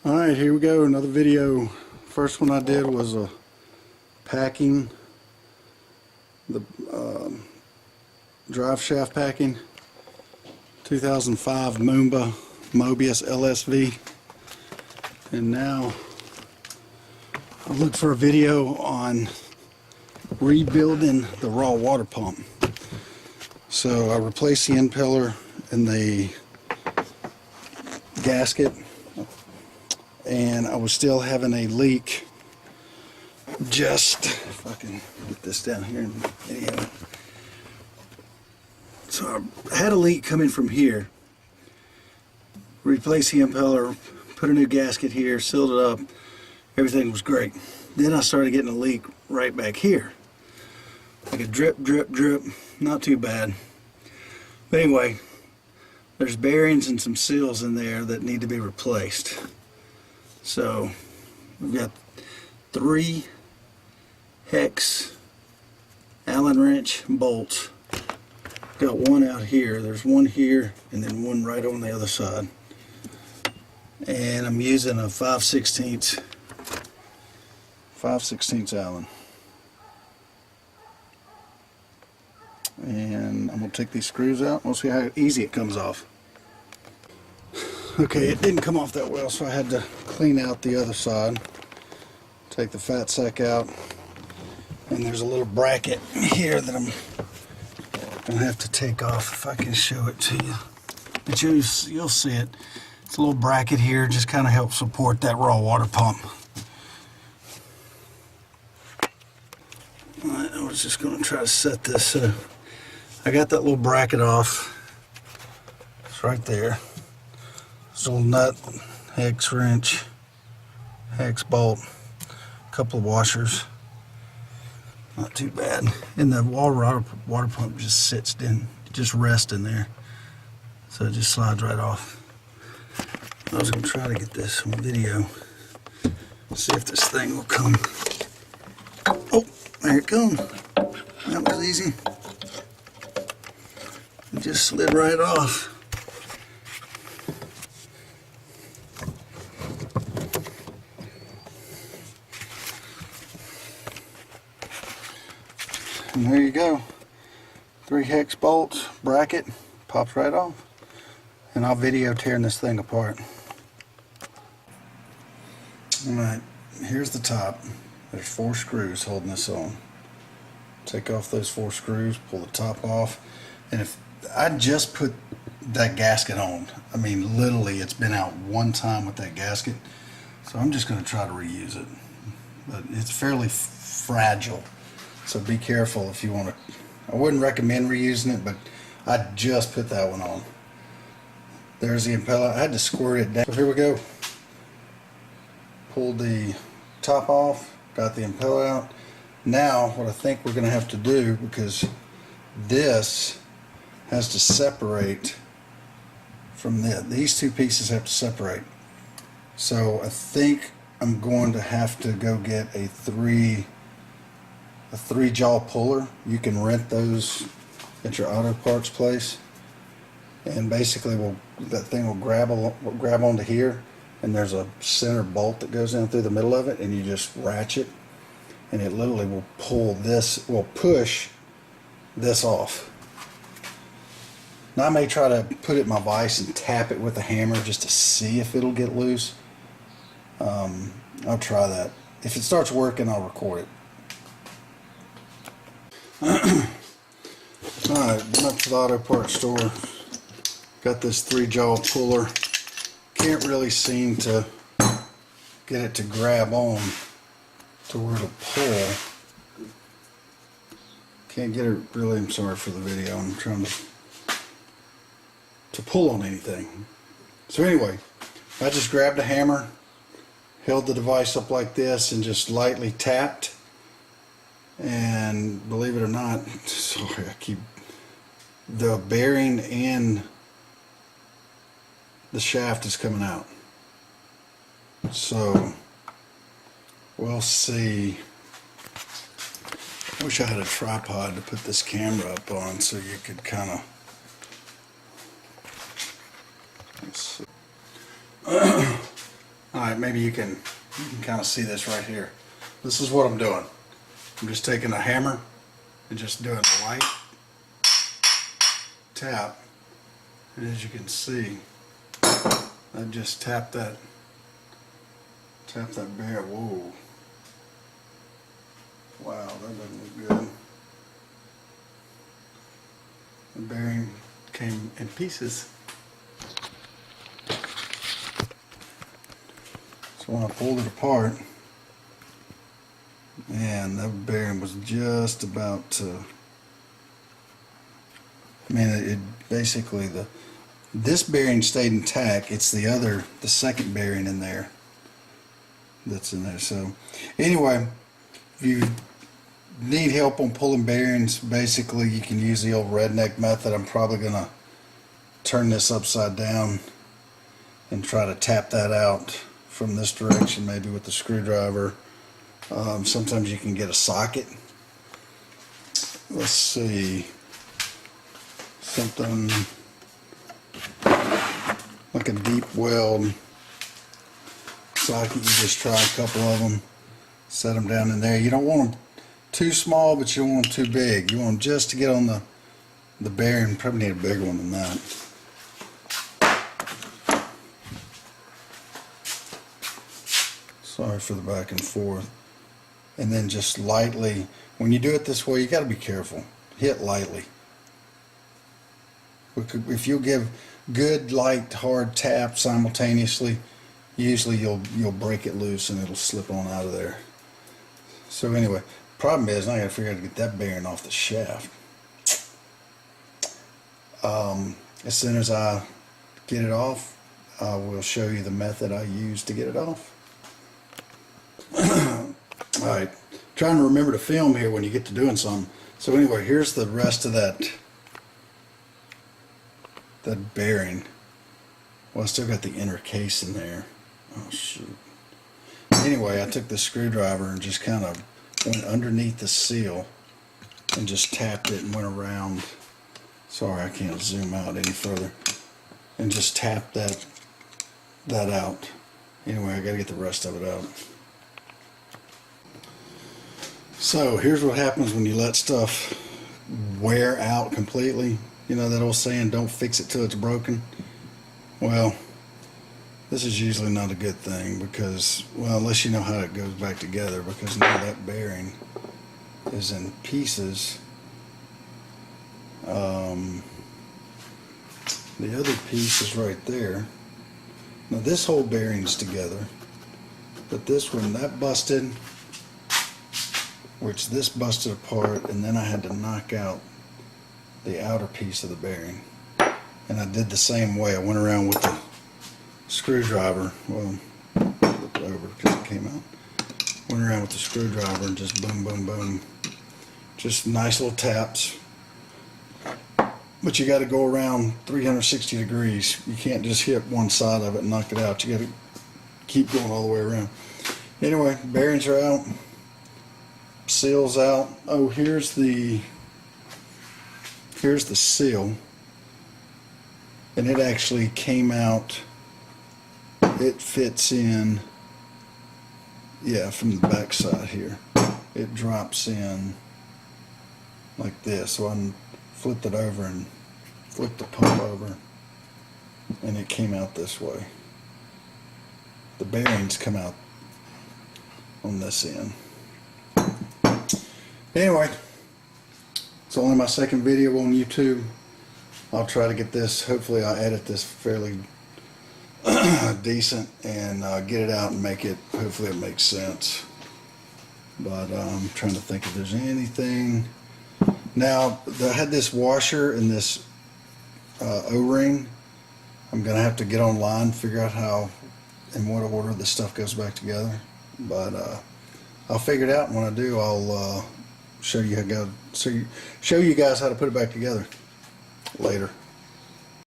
Alright, here we go, another video. First one I did was packing, the drive shaft packing, 2005 Moomba Mobius LSV. And now I looked for a video on rebuilding the raw water pump. So I replaced the impeller and the gasket, and I was still having a leak. Just, if I can get this down here in the video. So I had a leak coming from here. Replaced the impeller, put a new gasket here, sealed it up. Everything was great. Then I started getting a leak right back here. Like a drip, drip, drip. Not too bad. But anyway, there's bearings and some seals in there that need to be replaced. So we've got 3 hex Allen wrench bolts. Got one out here, there's one here, and then one right on the other side. And I'm using a 5/16 Allen. And I'm going to take these screws out. We'll see how easy it comes off. Okay, it didn't come off that well, so I had to clean out the other side. Take the fat sack out. And there's a little bracket here that I'm going to have to take off if I can show it to you. But you'll see it. It's a little bracket here, just kind of helps support that raw water pump. Alright, I was just going to try to set this. I got that little bracket off. It's right there. This little nut, hex wrench, hex bolt, a couple of washers. Not too bad. And the water pump just sits in, just rests in there. So it just slides right off. I was going to try to get this on video. See if this thing will come. Oh, there it comes. That was easy. It just slid right off. And there you go. 3 hex bolts, bracket, pops right off. And I'll video tearing this thing apart. Alright, here's the top. There's 4 screws holding this on. Take off those 4 screws, pull the top off. And if I just put that gasket on, I mean literally it's been out one time with that gasket. So I'm just going to try to reuse it. But it's fairly fragile. So be careful if you want to. I wouldn't recommend reusing it, but I just put that one on. There's the impeller. I had to squirt it down. So here we go. Pulled the top off, got the impeller out. Now what I think we're going to have to do, because this has to separate from these 2 pieces have to separate. So I think I'm going to have to go get a 3 jaw puller. You can rent those at your auto parts place, and basically that thing will grab onto here, and there's a center bolt that goes in through the middle of it, and you just ratchet, and it literally will push this off. Now I may try to put it in my vise and tap it with a hammer just to see if it'll get loose. I'll try that. If it starts working, I'll record it. Alright, went up to the auto parts store. Got this 3 jaw puller. Can't really seem to get it to grab on to where to pull. Can't get it really, I'm sorry for the video, I'm trying to pull on anything. So anyway, I just grabbed a hammer, held the device up like this, and just lightly tapped. And believe it or not, sorry, the bearing and the shaft is coming out. So we'll see. I wish I had a tripod to put this camera up on so you could kind of. Let's see. Alright, maybe you can kind of see this right here. This is what I'm doing. I'm just taking a hammer and just doing a light tap, and as you can see, I just tapped that bearing. Whoa. Wow, that doesn't look good. The bearing came in pieces. So when I pulled it apart, man, that bearing was just about to, I mean, it basically, this bearing stayed intact. It's the second bearing in there that's in there. So anyway, if you need help on pulling bearings, basically you can use the old redneck method. I'm probably gonna turn this upside down and try to tap that out from this direction, maybe with the screwdriver. Sometimes you can get a socket. Let's see, something like a deep weld socket. You just try a couple of them, set them down in there. You don't want them too small, but you don't want them too big. You want them just to get on the bearing. Probably need a bigger one than that. Sorry for the back and forth. And then just lightly, when you do it this way, you got to be careful. Hit lightly. If you give good, light, hard taps simultaneously, usually you'll break it loose and it'll slip on out of there. So anyway, problem is now I got to figure out how to get that bearing off the shaft. As soon as I get it off, I will show you the method I use to get it off. Alright, trying to remember to film here when you get to doing something. So anyway, here's the rest of that bearing. Well, I still got the inner case in there. Oh shoot. Anyway, I took the screwdriver and just kind of went underneath the seal and just tapped it and went around. Sorry, I can't zoom out any further. And just tapped that out. Anyway, I got to get the rest of it out. So here's what happens when you let stuff wear out completely. You know that old saying, don't fix it till it's broken? Well, this is usually not a good thing because, well, unless you know how it goes back together, because now that bearing is in pieces. The other piece is right there. Now this whole bearing's together, but this one, that busted, which this busted apart, and then I had to knock out the outer piece of the bearing. And I did the same way. I went around with the screwdriver. Well, flip it over because it came out. Went around with the screwdriver and just boom, boom, boom. Just nice little taps. But you got to go around 360 degrees. You can't just hit one side of it and knock it out. You got to keep going all the way around. Anyway, bearings are out. Seal's out. Oh, here's the seal, and it actually came out. It fits in, yeah, from the back side here. It drops in like this. So I flipped it over and flipped the pump over, and it came out this way. The bearings come out on this end. Anyway, it's only my second video on YouTube. I'll try to get this, hopefully I'll edit this fairly decent and get it out and make it, hopefully it makes sense. But I'm trying to think if there's anything. Now, I had this washer and this O-ring. I'm going to have to get online, figure out how, in what order this stuff goes back together. But I'll figure it out, and when I do, I'll show you guys how to put it back together later.